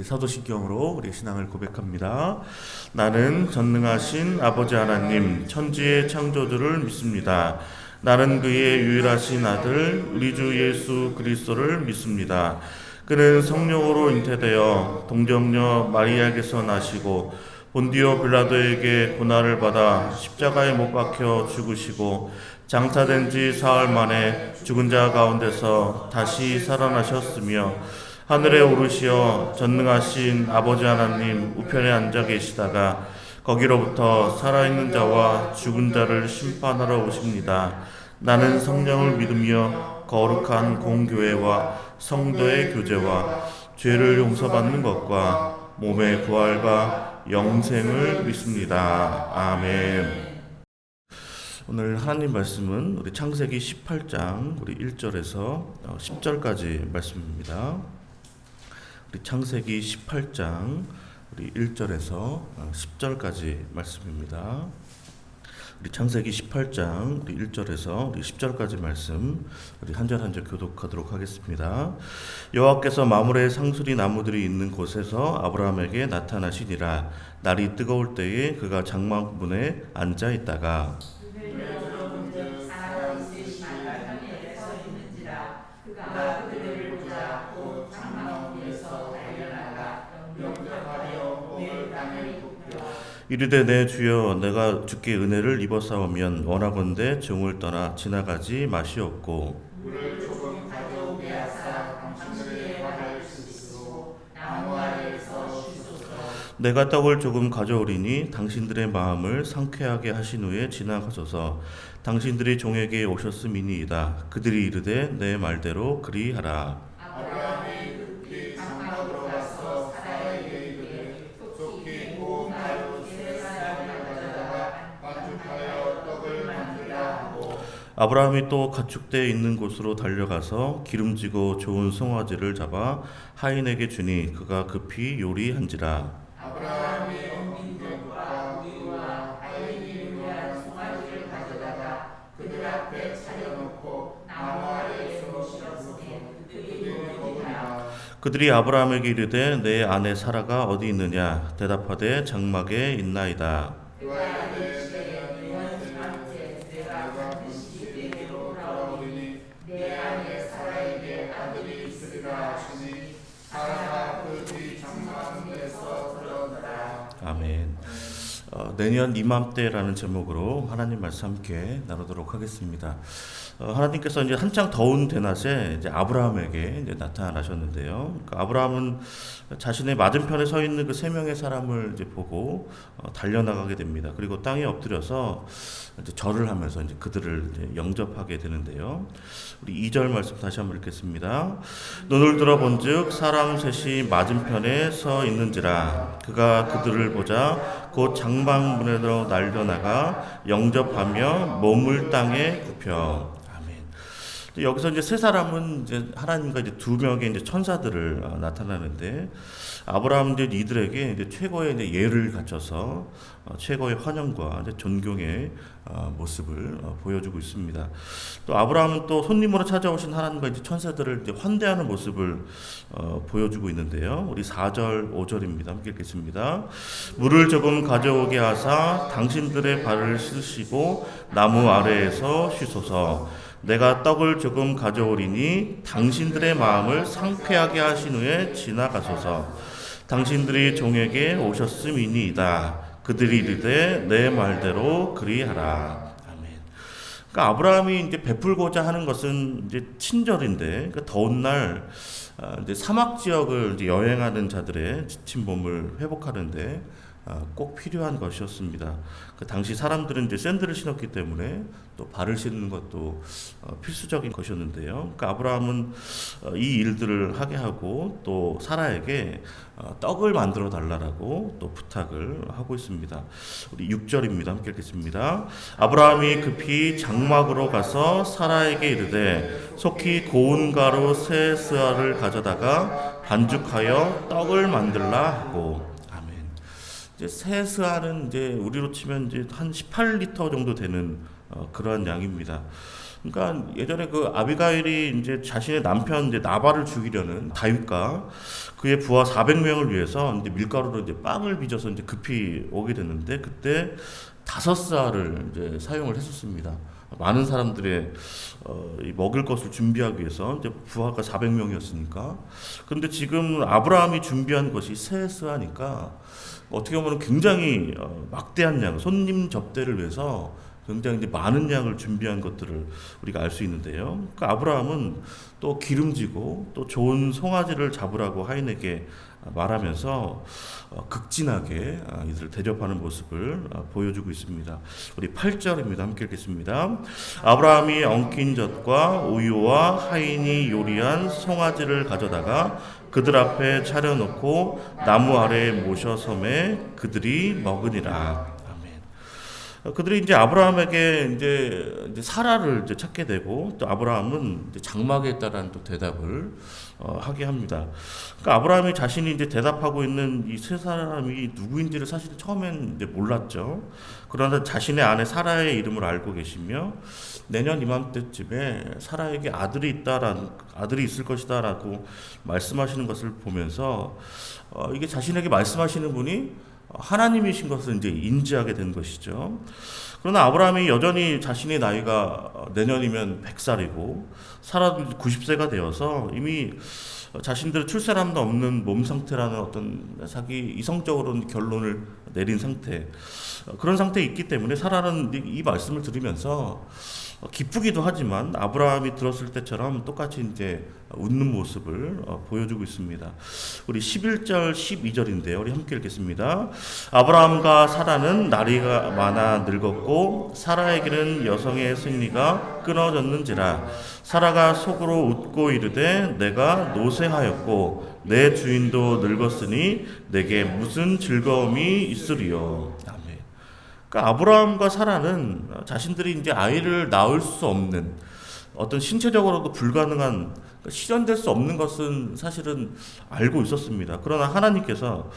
우리 사도신경으로 우리 신앙을 고백합니다. 나는 전능하신 아버지 하나님 천지의 창조주를 믿습니다. 나는 그의 유일하신 아들 우리 주 예수 그리스도를 믿습니다. 그는 성령으로 잉태되어 동정녀 마리아에게서 나시고 본디오 빌라도에게 고난을 받아 십자가에 못 박혀 죽으시고 장사된 지 사흘 만에 죽은 자 가운데서 다시 살아나셨으며 하늘에 오르시어 전능하신 아버지 하나님 우편에 앉아 계시다가 거기로부터 살아있는 자와 죽은 자를 심판하러 오십니다. 나는 성령을 믿으며 거룩한 공교회와 성도의 교제와 죄를 용서받는 것과 몸의 부활과 영생을 믿습니다. 아멘. 오늘 하나님 말씀은 우리 창세기 18장 우리 1절에서 10절까지 말씀입니다. 우리 창세기 18장 우리 1절에서 10절까지 말씀입니다. 우리 창세기 18장 우리 1절에서 우리 10절까지 말씀 우리 한 절 한 절 교독하도록 하겠습니다. 여호와께서 마므레 상수리 나무들이 있는 곳에서 아브라함에게 나타나시니라. 날이 뜨거울 때에 그가 장막문에 앉아 있다가 이르되 내 주여 내가 주께 은혜를 입었사오면 원하건대 종을 떠나 지나가지 마시옵고 물을 조금 가져오게 하사 당신들의 발할 수 있도록 나무 아래에서 쉬소서. 내가 떡을 조금 가져오리니 당신들의 마음을 상쾌하게 하신 후에 지나가소서. 당신들이 종에게 오셨음이니이다. 그들이 이르되 내 말대로 그리하라. 아브라함이 급히 장막으로 가서 사라에게 이르되 속히 고운 가루 세 쌀을 가져다가 반죽하여 떡을 만들라 하고 아브라함이 또 가축대에 있는 곳으로 달려가서 기름지고 좋은 송아지를 잡아 하인에게 주니 그가 급히 요리한지라. 아브라함이 엉킨 격과 우유와 하인이 요리한 송아지를 가져다가 그들 앞에 차려놓고 나무 아래에서 쉬었으니 그들이 먹으나 그들이 아브라함에게 이르되 내 아내 사라가 어디 있느냐? 대답하되 장막에 있나이다. 그와 이르되 유언한테 내가 반드시 내게로 돌아오리니 내 아내 사라에게 아들이 있으리라 하시니 사라가 그 뒤 장막문에서 들어오더라. 아멘. 내년 이맘때라는 제목으로 하나님 말씀 함께 나누도록 하겠습니다. 하나님께서 이제 한창 더운 대낮에 이제 아브라함에게 이제 나타나셨는데요. 그러니까 아브라함은 자신의 맞은편에 서 있는 그 세 명의 사람을 이제 보고 달려나가게 됩니다. 그리고 땅에 엎드려서 이제 절을 하면서 이제 그들을 이제 영접하게 되는데요. 우리 2절 말씀 다시 한번 읽겠습니다. 눈을 들어본즉 사람 셋이 맞은편에 서 있는지라. 그가 그들을 보자 곧 장막문으로 날려나가 영접하며 몸을 땅에 굽혀. 여기서 이제 세 사람은 이제 하나님과 이제 두 명의 이제 천사들을 나타나는데 아브라함 이제 이들에게 이제 최고의 이제 예를 갖춰서 최고의 환영과 이제 존경의 모습을 보여주고 있습니다. 또 아브라함은 또 손님으로 찾아오신 하나님과 이제 천사들을 이제 환대하는 모습을 보여주고 있는데요. 우리 4절, 5절입니다. 함께 읽겠습니다. 물을 조금 가져오게 하사 당신들의 발을 씻으시고 나무 아래에서 쉬소서. 내가 떡을 조금 가져오리니 당신들의 마음을 상쾌하게 하신 후에 지나가소서. 당신들이 종에게 오셨음이니이다. 그들이 이르되 내 말대로 그리하라. 아멘. 그러니까 아브라함이 이제 베풀고자 하는 것은 이제 친절인데, 그러니까 더운 날 이제 사막 지역을 이제 여행하는 자들의 지친 몸을 회복하는데 꼭 필요한 것이었습니다. 그 당시 사람들은 이제 샌들을 신었기 때문에 또 발을 씻는 것도 필수적인 것이었는데요. 그러니까 아브라함은 이 일들을 하게 하고 또 사라에게 떡을 만들어 달라고 또 부탁을 하고 있습니다. 우리 6절입니다. 함께 읽겠습니다. 아브라함이 급히 장막으로 가서 사라에게 이르되 속히 고운 가루 세 스아를 가져다가 반죽하여 떡을 만들라 하고. 이제 세 스아는 이제 우리로 치면 이제 한 18리터 정도 되는 그러한 양입니다. 그러니까 예전에 그 아비가일이 이제 자신의 남편 이제 나발을 죽이려는 다윗과 그의 부하 400명을 위해서 이제 밀가루로 이제 빵을 빚어서 이제 급히 오게 됐는데 그때 5쌀을 이제 사용을 했었습니다. 많은 사람들의 이 먹을 것을 준비하기 위해서 이제 부하가 400명이었으니까. 그런데 지금 아브라함이 준비한 것이 3쌀이니까 어떻게 보면 굉장히 막대한 양, 손님 접대를 위해서 굉장히 이제 많은 양을 준비한 것들을 우리가 알 수 있는데요. 그러니까 아브라함은 또 기름지고 또 좋은 송아지를 잡으라고 하인에게 말하면서 극진하게 이들을 대접하는 모습을 보여주고 있습니다. 우리 8절입니다. 함께 읽겠습니다. 아브라함이 엉킨 젖과 우유와 하인이 요리한 송아지를 가져다가 그들 앞에 차려놓고 나무 아래에 모셔 섬에 그들이 먹으니라. 그들이 이제 아브라함에게 이제 사라를 이제 찾게 되고 또 아브라함은 이제 장막에 따른 또 대답을 하게 합니다. 그러니까 아브라함이 자신이 이제 대답하고 있는 이 세 사람이 누구인지를 사실 처음엔 이제 몰랐죠. 그러나 자신의 아내 사라의 이름을 알고 계시며 내년 이맘때쯤에 사라에게 아들이 있을 것이다라고 말씀하시는 것을 보면서 이게 자신에게 말씀하시는 분이 하나님이신 것을 이제 인지하게 된 것이죠. 그러나 아브라함이 여전히 자신의 나이가 내년이면 100살이고 사라도 90세가 되어서 이미 자신들의 출세함도 없는 몸 상태라는 어떤 자기 이성적으로는 결론을 내린 상태, 그런 상태에 있기 때문에 사라는 이 말씀을 들으면서 기쁘기도 하지만 아브라함이 들었을 때처럼 똑같이 이제 웃는 모습을 보여주고 있습니다. 우리 11절 12절인데요. 우리 함께 읽겠습니다. 아브라함과 사라는 나이가 많아 늙었고 사라에게는 여성의 생리가 끊어졌는지라 사라가 속으로 웃고 이르되 내가 노쇠하였고 내 주인도 늙었으니 내게 무슨 즐거움이 있으리요. 그러니까 아브라함과 사라는 자신들이 이제 아이를 낳을 수 없는 어떤 신체적으로도 불가능한 실현될 수 없는 것은 사실은 알고 있었습니다. 그러나 하나님께서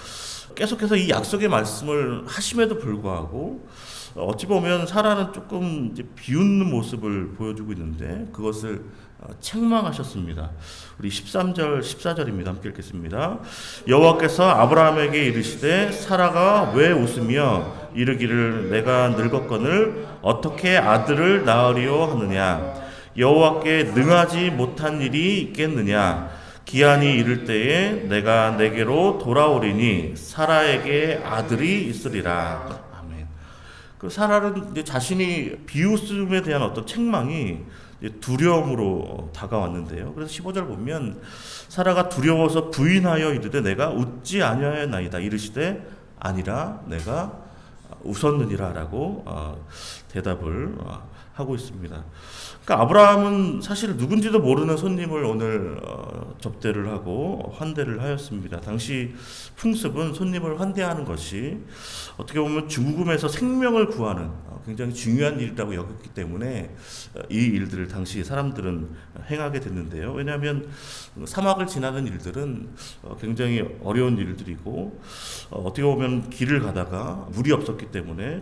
계속해서 이 약속의 말씀을 하심에도 불구하고 어찌 보면 사라는 조금 이제 비웃는 모습을 보여주고 있는데 그것을 책망하셨습니다. 우리 13절 14절입니다. 함께 읽겠습니다. 여호와께서 아브라함에게 이르시되 사라가 왜 웃으며 이르기를 내가 늙었거늘 어떻게 아들을 낳으리요 하느냐 여호와께 능하지 못한 일이 있겠느냐 기한이 이를 때에 내가 내게로 돌아오리니 사라에게 아들이 있으리라. 아멘. 그 사라는 이제 자신이 비웃음에 대한 어떤 책망이 두려움으로 다가왔는데요. 그래서 15절 보면 사라가 두려워서 부인하여 이르되 내가 웃지 아니하였나이다 이르시되 아니라 내가 웃었느니라라고 대답을 하고 있습니다. 그러니까 아브라함은 사실 누군지도 모르는 손님을 오늘 접대를 하고 환대를 하였습니다. 당시 풍습은 손님을 환대하는 것이 어떻게 보면 죽음에서 생명을 구하는 굉장히 중요한 일이라고 여겼기 때문에 이 일들을 당시 사람들은 행하게 됐는데요. 왜냐하면 사막을 지나는 일들은 굉장히 어려운 일들이고 어떻게 보면 길을 가다가 물이 없었기 때문에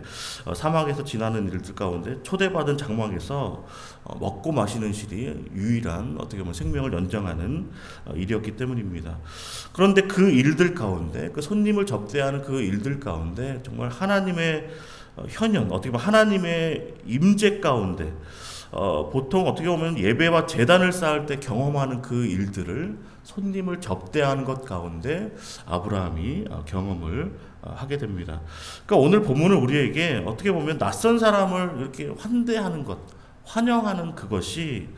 사막에서 지나는 일들 가운데 초대받은 장막에서 먹고 마시는 실이 유일한 어떻게 보면 생명을 연장하는 일이었기 때문입니다. 그런데 그 일들 가운데 그 손님을 접대하는 그 일들 가운데 정말 하나님의 현현, 어떻게 보면 하나님의 임재 가운데 보통 어떻게 보면 예배와 제단을 쌓을 때 경험하는 그 일들을 손님을 접대하는 것 가운데 아브라함이 경험을 하게 됩니다. 그러니까 오늘 본문은 우리에게 어떻게 보면 낯선 사람을 이렇게 환대하는 것, 환영하는 그것이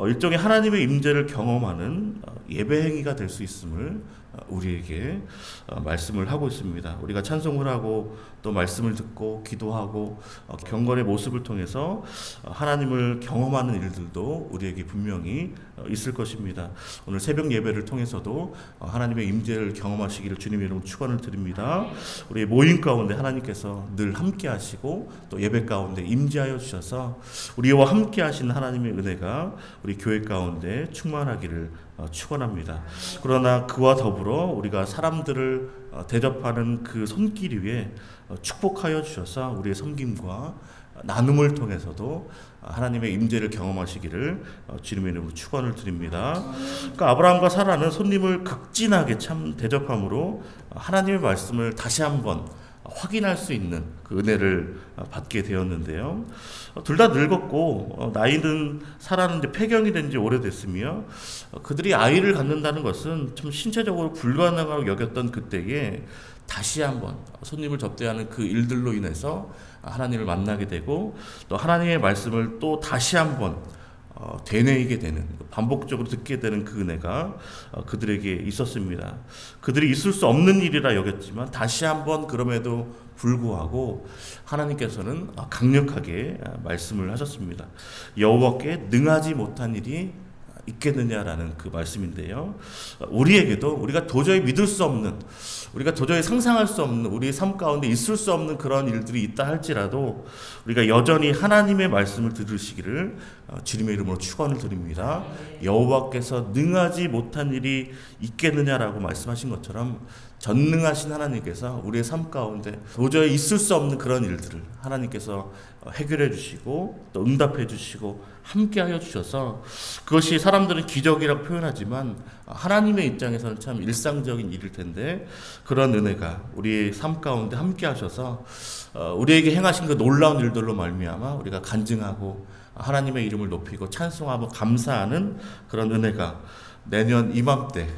일종의 하나님의 임재를 경험하는 예배 행위가 될 수 있음을 우리에게 말씀을 하고 있습니다. 우리가 찬송을 하고 또 말씀을 듣고 기도하고 경건의 모습을 통해서 하나님을 경험하는 일들도 우리에게 분명히 있을 것입니다. 오늘 새벽 예배를 통해서도 하나님의 임재를 경험하시기를 주님의 이름으로 축원을 드립니다. 우리 모임 가운데 하나님께서 늘 함께 하시고 또 예배 가운데 임재하여 주셔서 우리와 함께 하신 하나님의 은혜가 우리 교회 가운데 충만하기를 축원합니다. 그러나 그와 더불어 우리가 사람들을 대접하는 그 손길 위에 축복하여 주셔서 우리의 섬김과 나눔을 통해서도 하나님의 임재를 경험하시기를 주님의 이름으로 축원을 드립니다. 그러니까 아브라함과 사라는 손님을 극진하게 참 대접함으로 하나님의 말씀을 다시 한번 확인할 수 있는 그 은혜를 받게 되었는데요. 둘 다 늙었고 나이는 사라는 이제 폐경이 된 지 오래됐으며 그들이 아이를 갖는다는 것은 참 신체적으로 불가능하고 여겼던 그때에 다시 한번 손님을 접대하는 그 일들로 인해서 하나님을 만나게 되고 또 하나님의 말씀을 또 다시 한번 되뇌이게 되는, 반복적으로 듣게 되는 그 은혜가 그들에게 있었습니다. 그들이 있을 수 없는 일이라 여겼지만 다시 한번 그럼에도 불구하고 하나님께서는 강력하게 말씀을 하셨습니다. 여호와께 능하지 못한 일이 있겠느냐라는 그 말씀인데요. 우리에게도 우리가 도저히 믿을 수 없는, 우리가 도저히 상상할 수 없는, 우리의 삶 가운데 있을 수 없는 그런 일들이 있다 할지라도 우리가 여전히 하나님의 말씀을 들으시기를 주님의 이름으로 축원을 드립니다. 여호와께서 능하지 못한 일이 있겠느냐라고 말씀하신 것처럼 전능하신 하나님께서 우리의 삶 가운데 도저히 있을 수 없는 그런 일들을 하나님께서 해결해 주시고 또 응답해 주시고 함께하여 주셔서, 그것이 사람들은 기적이라고 표현하지만 하나님의 입장에서는 참 일상적인 일일 텐데 그런 은혜가 우리의 삶 가운데 함께하셔서 우리에게 행하신 그 놀라운 일들로 말미암아 우리가 간증하고 하나님의 이름을 높이고 찬송하고 감사하는 그런 은혜가 내년 이맘때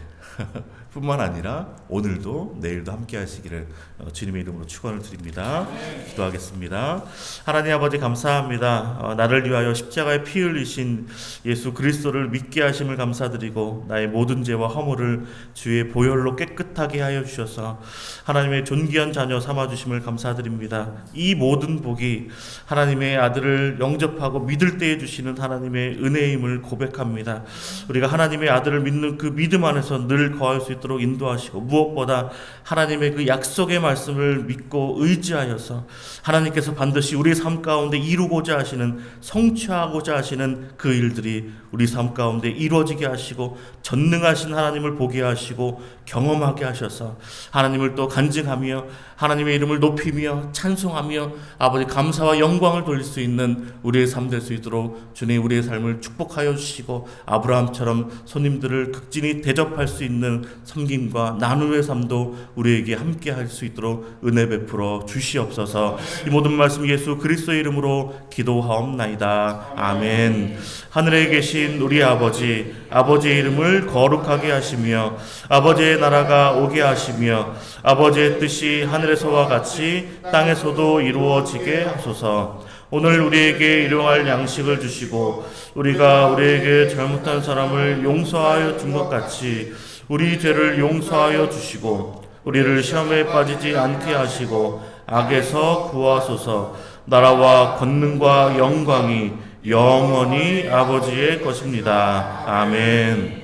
뿐만 아니라 오늘도 내일도 함께 하시기를 주님의 이름으로 축원을 드립니다. 기도하겠습니다. 하나님 아버지 감사합니다. 나를 위하여 십자가에 피 흘리신 예수 그리스도를 믿게 하심을 감사드리고 나의 모든 죄와 허물을 주의 보혈로 깨끗하게 하여 주셔서 하나님의 존귀한 자녀 삼아주심을 감사드립니다. 이 모든 복이 하나님의 아들을 영접하고 믿을 때에 주시는 하나님의 은혜임을 고백합니다. 우리가 하나님의 아들을 믿는 그 믿음 안에서 늘 거할 수 있도록 인도하시고 무엇보다 하나님의 그 약속의 말씀을 믿고 의지하여서 하나님께서 반드시 우리 삶 가운데 이루고자 하시는, 성취하고자 하시는 그 일들이 우리 삶 가운데 이루어지게 하시고 전능하신 하나님을 보게 하시고 경험하게 하셔서 하나님을 또 간증하며 하나님의 이름을 높이며 찬송하며 아버지 감사와 영광을 돌릴 수 있는 우리의 삶 될 수 있도록 주님 우리의 삶을 축복하여 주시고 아브라함처럼 손님들을 극진히 대접할 수 있는 섬김과 나눔의 삶도 우리에게 함께 할 수 있도록 은혜 베풀어 주시옵소서. 이 모든 말씀 예수 그리스도의 이름으로 기도하옵나이다. 아멘. 하늘에 계신 우리 아버지, 아버지의 이름을 거룩하게 하시며 아버지의 나라가 오게 하시며 아버지의 뜻이 하늘에서와 같이 땅에서도 이루어지게 하소서. 오늘 우리에게 일용할 양식을 주시고 우리가 우리에게 잘못한 사람을 용서하여 준 것 같이 우리 죄를 용서하여 주시고 우리를 시험에 빠지지 않게 하시고 악에서 구하소서. 나라와 권능과 영광이 영원히 아버지의 것입니다. 아멘.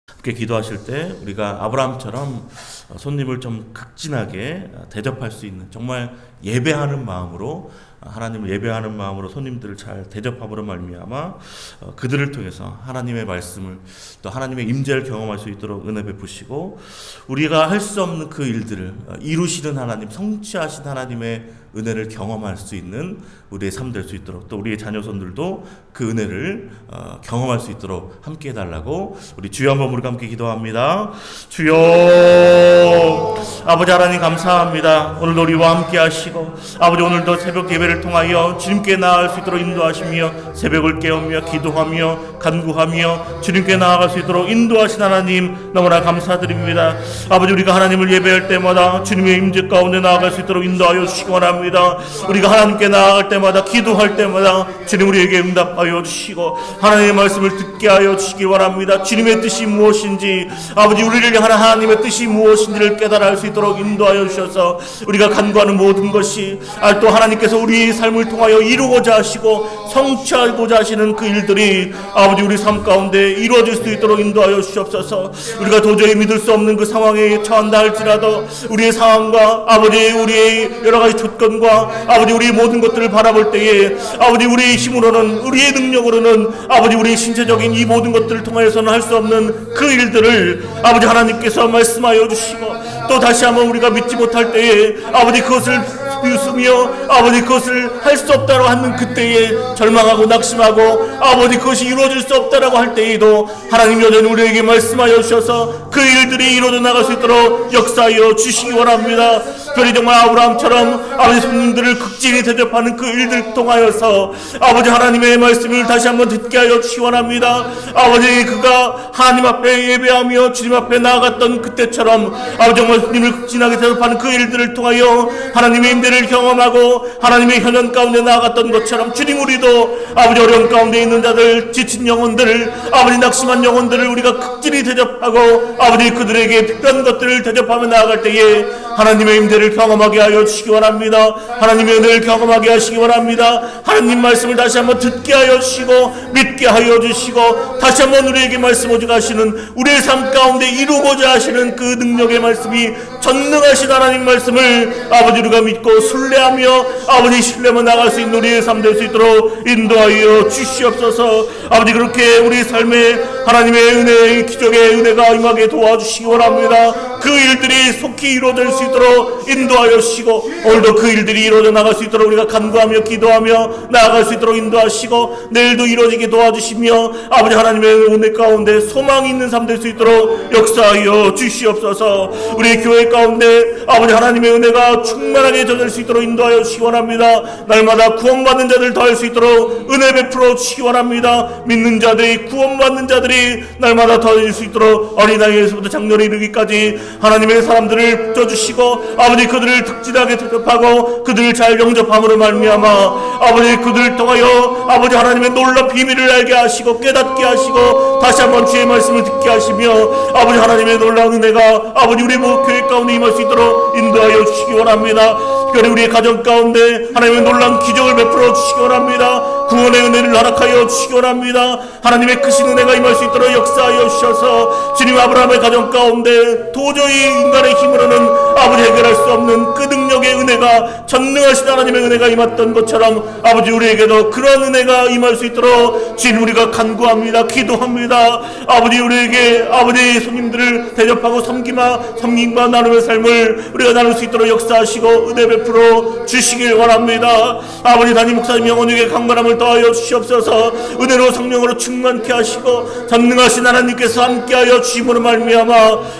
이렇게 기도하실 때 우리가 아브라함처럼 손님을 좀 극진하게 대접할 수 있는, 정말 예배하는 마음으로, 하나님을 예배하는 마음으로 손님들을 잘 대접함으로 말미암아 그들을 통해서 하나님의 말씀을 또 하나님의 임재를 경험할 수 있도록 은혜 베푸시고 우리가 할 수 없는 그 일들을 이루시는 하나님, 성취하신 하나님의 은혜를 경험할 수 있는 우리의 삶 될 수 있도록, 또 우리의 자녀손들도 그 은혜를 경험할 수 있도록 함께 해달라고 우리 주여 한번 우리가 함께 기도합니다. 주여 아버지 하나님 감사합니다. 오늘도 우리와 함께 하시고 아버지 오늘도 새벽 예배를 통하여 주님께 나아갈 수 있도록 인도하시며 새벽을 깨우며 기도하며 간구하며 주님께 나아갈 수 있도록 인도하신 하나님 너무나 감사드립니다. 아버지 우리가 하나님을 예배할 때마다 주님의 임재 가운데 나아갈 수 있도록 인도하여 주시기 원합니다. 우리가 하나님께 나아갈 때마다 기도할 때마다 주님 우리에게 응답하여 주시고 하나님의 말씀을 듣게 하여 주시기 원합니다. 주님의 뜻이 무엇인지, 아버지 우리를 향한 하나님의 뜻이 무엇인지를 깨달아 알 수 있도록 인도하여 주셔서 우리가 간구하는 모든 것이 또 하나님께서 우리의 삶을 통하여 이루고자 하시고 성취하고자 하시는 그 일들이 아버지 우리 삶 가운데 이루어질 수 있도록 인도하여 주시옵소서. 우리가 도저히 믿을 수 없는 그 상황에 처한다 할지라도 우리의 상황과 아버지 우리의 여러 가지 조건과 아버지 우리의 모든 것들을 바라볼 때에 아버지 우리의 힘으로는, 우리의 능력으로는 아버지 우리의 신체적인 이 모든 것들을 통하여서는 할 수 없는 그 일들을 아버지 하나님께서 말씀하여 주시고 또 다시 한번 우리가 믿지 못할 때에 아버지 그것을 비웃으며 아버지 그것을 할 수 없다고 하는 그때에 절망하고 낙심하고 아버지 그것이 이루어질 수 없다라고 할 때에도 하나님 여전히 우리에게 말씀하여 주셔서 그 일들이 이루어져 나갈 수 있도록 역사하여 주시기 원합니다. 특별히 정말 아브라함처럼 아버지 손님들을 극진히 대접하는 그 일들 통하여서 아버지 하나님의 말씀을 다시 한번 듣게 하여 주시기 원합니다. 아버지 그가 하나님 앞에 예배하며 주님 앞에 나아갔던 그때처럼 아버지 정말 주님을 극진하게 대접하는 그 일들을 통하여 하나님의 임대를 경험하고 하나님의 현현 가운데 나아갔던 것처럼 주님 우리도 아버지 어려운 가운데 있는 자들 지친 영혼들을 아버지 낙심한 영혼들을 우리가 극진히 대접하고 아버지 그들에게 필요한 것들을 대접하며 나아갈 때에 하나님의 임대를 경험하게 하여 주시기 원합니다. 하나님의 은혜를 경험하게 하시기 원합니다. 하나님 말씀을 다시 한번 듣게 하여 주시고 믿게 하여 주시고 다시 한번 우리에게 말씀 오직하시는 우리의 삶 가운데 이루고자 하시는 그 능력의 말씀이 전능하신 하나님 말씀을 아버지 우리가 믿고 순례하며 아버지 신뢰만 나갈 수 있는 우리의 삶 될 수 있도록 인도하여 주시옵소서. 아버지 그렇게 우리 삶에 하나님의 은혜의 기적의 은혜가 임하게 도와주시기 원합니다. 그 일들이 속히 이루어질 수 있도록 인도하여 주시고 오늘도 그 일들이 이루어져 나갈 수 있도록 우리가 간구하며 기도하며 나아갈 수 있도록 인도하시고 내일도 이루어지게 도와주시며 아버지 하나님의 은혜 가운데 소망이 있는 삶 될 수 있도록 역사하여 주시옵소서. 우리 교회 가운데 아버지 하나님의 은혜가 충만하게 젖을 수 있도록 인도하여 주시기 원합니다. 날마다 구원받는 자들 더할 수 있도록 은혜 베풀어 주시기 원합니다. 믿는 자들이 구원받는 자들이 날마다 더해질 수 있도록 어린아이에서부터 장년에 이르기까지 하나님의 사람들을 붙여주시고 아버지 그들을 특진하게 대접하고 그들을 잘 영접함으로 말미암아 아버지 그들을 통하여 아버지 하나님의 놀라운 비밀을 알게 하시고 깨닫게 하시고 다시 한번 주의 말씀을 듣게 하시며 아버지 하나님의 놀라운 은혜가 아버지 우리 모두 교회 가운데 임할 수 있도록 인도하여 주시기 원합니다. 특별히 우리의 가정 가운데 하나님의 놀라운 기적을 베풀어 주시기 원합니다. 구원의 은혜를 허락하여 주시기 원합니다. 하나님의 크신 은혜가 임할 수 있도록 역사하여 주셔서 주님 아브라함의 가정 가운데 도저히 인간의 힘으로는 아버지 해결할 수 없는 그 능력의 은혜가 전능하신 하나님의 은혜가 임했던 것처럼 아버지 우리에게도 그런 은혜가 임할 수 있도록 주님 우리가 간구합니다. 기도합니다. 아버지 우리에게 아버지 손님들을 대접하고 섬김과 나눔의 삶을 우리가 나눌 수 있도록 역사하시고 은혜 베풀어 주시길 원합니다. 아버지 담임 목사님 영혼에게 강건함을 더하여 주시옵소서. 은혜로 성령으로 충만케 하시고 전능하신 하나님께서 함께하여 주심으로 말미암아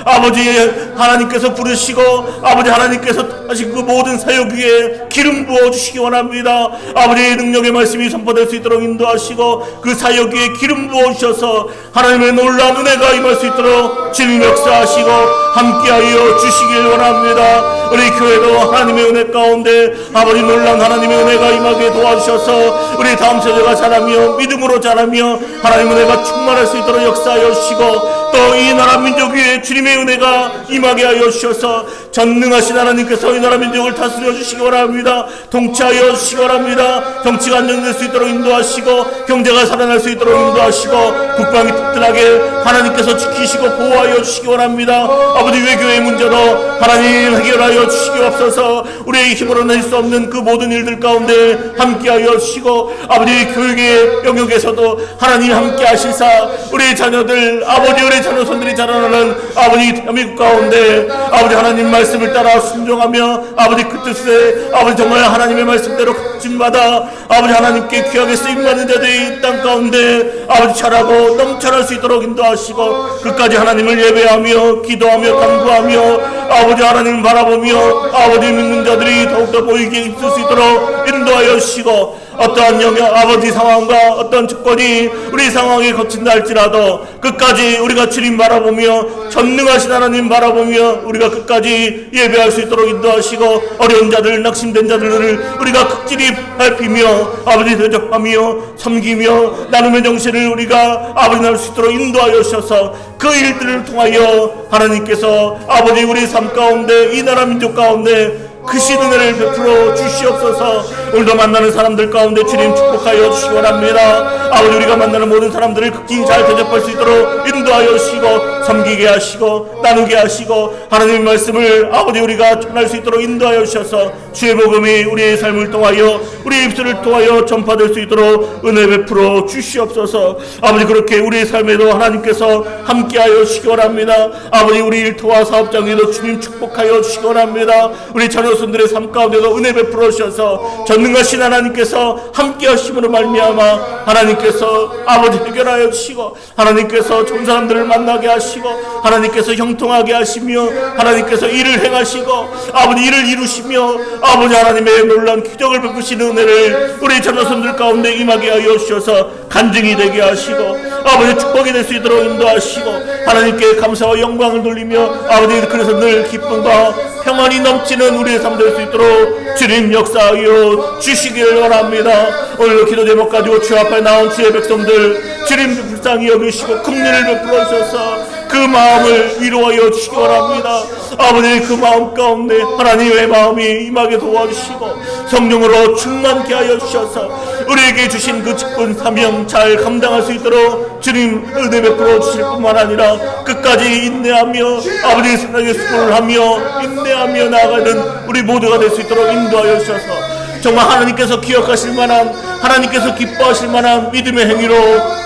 아버지 하나님께서 부르시고 아버지 하나님께서 하신 그 모든 사역 위에 기름 부어 주시기 원합니다. 아버지의 능력의 말씀이 선포될 수 있도록 인도하시고 그 사역 위에 기름 부어 주셔서 하나님의 놀라운 은혜가 임할 수 있도록 주님 역사하시고 함께하여 주시길 원합니다. 우리 교회도 하나님의 은혜 가운데 아버지 놀라운 하나님의 은혜가 임하게 도와주셔서 우리 다음 세대가 자라며 믿음으로 자라며 하나님의 은혜가 충만할 수 있도록 역사하여 주시고 또 이 나라 민족 위에 주님의 은혜가 임하게 하여 주셔서 전능하신 하나님께서 이 나라 민족을 다스려 주시기 원합니다. 통치하여 주시기 원합니다. 정치가 안정될 수 있도록 인도하시고 경제가 살아날 수 있도록 인도하시고 국방이 튼튼하게 하나님께서 지키시고 보호하여 주시기 원합니다. 아버지 외교의 문제도 하나님 해결하여 주시기 없어서 우리의 힘으로 낼 수 없는 그 모든 일들 가운데 함께하여 주시고 아버지 교육의 영역에서도 하나님 함께 하시사 우리 자녀들 아버지 우리 자녀손들이 자라나는 아버지 대한민국 가운데 아버지 하나님 말씀을 따라 순종하며 아버지 그 뜻에 아버지 정말 하나님의 말씀대로 각진받아 아버지 하나님께 귀하게 쓰임받는 자들이 땅 가운데 아버지 자라고 넘쳐날 수 있도록 인도하시고 끝까지 하나님을 예배하며 기도하며 간구하며 아버지 하나님을 바라보며 아버지 믿는 자들이 더욱더 보이게 있을 수 있도록 인도하여 주시고 어떠한 영역 아버지 상황과 어떤 조건이 우리 상황에 거친다 할지라도 끝까지 우리가 주님 바라보며 전능하신 하나님 바라보며 우리가 끝까지 예배할 수 있도록 인도하시고 어려운 자들 낙심된 자들을 우리가 극진히 밟히며 아버지 대접하며 섬기며 나눔의 정신을 우리가 아버지 나눌 수 있도록 인도하여 주셔서 그 일들을 통하여 하나님께서 아버지 우리 삶 가운데 이 나라 민족 가운데 크신 은혜를 베풀어 주시옵소서. 오늘도 만나는 사람들 가운데 주님 축복하여 주시기 원합니다. 아버지, 우리가 만나는 모든 사람들을 극진히 잘 대접할 수 있도록 인도하여 주시고 섬기게 하시고 나누게 하시고 하나님의 말씀을 아버지 우리가 전할 수 있도록 인도하여 주셔서 주의 복음이 우리의 삶을 통하여 우리의 입술을 통하여 전파될 수 있도록 은혜 베풀어 주시옵소서. 아버지, 그렇게 우리의 삶에도 하나님께서 함께하여 주시기 원합니다. 아버지, 우리 일터와 사업장에도 주님 축복하여 주시기 원합니다. 우리 자녀손들의 삶 가운데도 은혜 베풀어 주셔서 전능하신 하나님께서 함께하심으로 말미암아 하나님께서 아버지 해결하여 주시고 하나님께서 좋은 사람들을 만나게 하시고 하나님께서 형통하게 하시며 하나님께서 일을 행하시고 아버지 일을 이루시며 아버지 하나님의 놀라운 기적을 베푸시는 은혜를 우리 자녀손들 가운데 임하게 하여 주셔서 간증이 되게 하시고 아버지 축복이 될 수 있도록 인도하시고 하나님께 감사와 영광을 돌리며 아버지 그래서 늘 기쁨과 평안이 넘치는 우리의 삶 될 수 있도록 주님 역사하여 주시길 원합니다. 오늘도 기도 제목 가지고 주 앞에 나온 주의 백성들 주님 불쌍히 여기시고 긍휼을 베풀어 주셔서 그 마음을 위로하여 주시기 원합니다. 아버지, 그 마음 가운데 하나님의 마음이 임하게 도와주시고 성령으로 충만케 하여 주셔서 우리에게 주신 그 직분 사명 잘 감당할 수 있도록 주님 은혜 베풀어 주실 뿐만 아니라 끝까지 인내하며 아버지 사랑의 수고를 하며 인내하며 나아가는 우리 모두가 될 수 있도록 인도하여 주셔서 정말 하나님께서 기억하실 만한 하나님께서 기뻐하실 만한 믿음의 행위로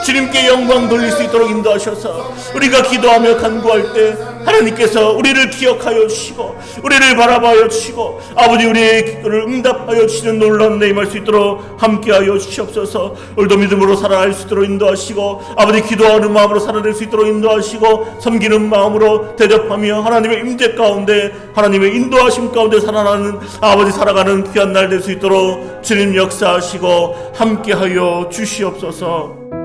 주님께 영광 돌릴 수 있도록 인도하셔서 우리가 기도하며 간구할 때 하나님께서 우리를 기억하여 주시고 우리를 바라봐여 주시고 아버지 우리의 기도를 응답하여 주시는 놀라운 은혜 임할 수 있도록 함께하여 주시옵소서. 오늘도 믿음으로 살아갈 수 있도록 인도하시고 아버지 기도하는 마음으로 살아낼 수 있도록 인도하시고 섬기는 마음으로 대접하며 하나님의 임재 가운데 하나님의 인도하심 가운데 살아가는 아버지 살아가는 귀한 날 될 수 있도록 주님 역사하시고 함께하여 주시옵소서.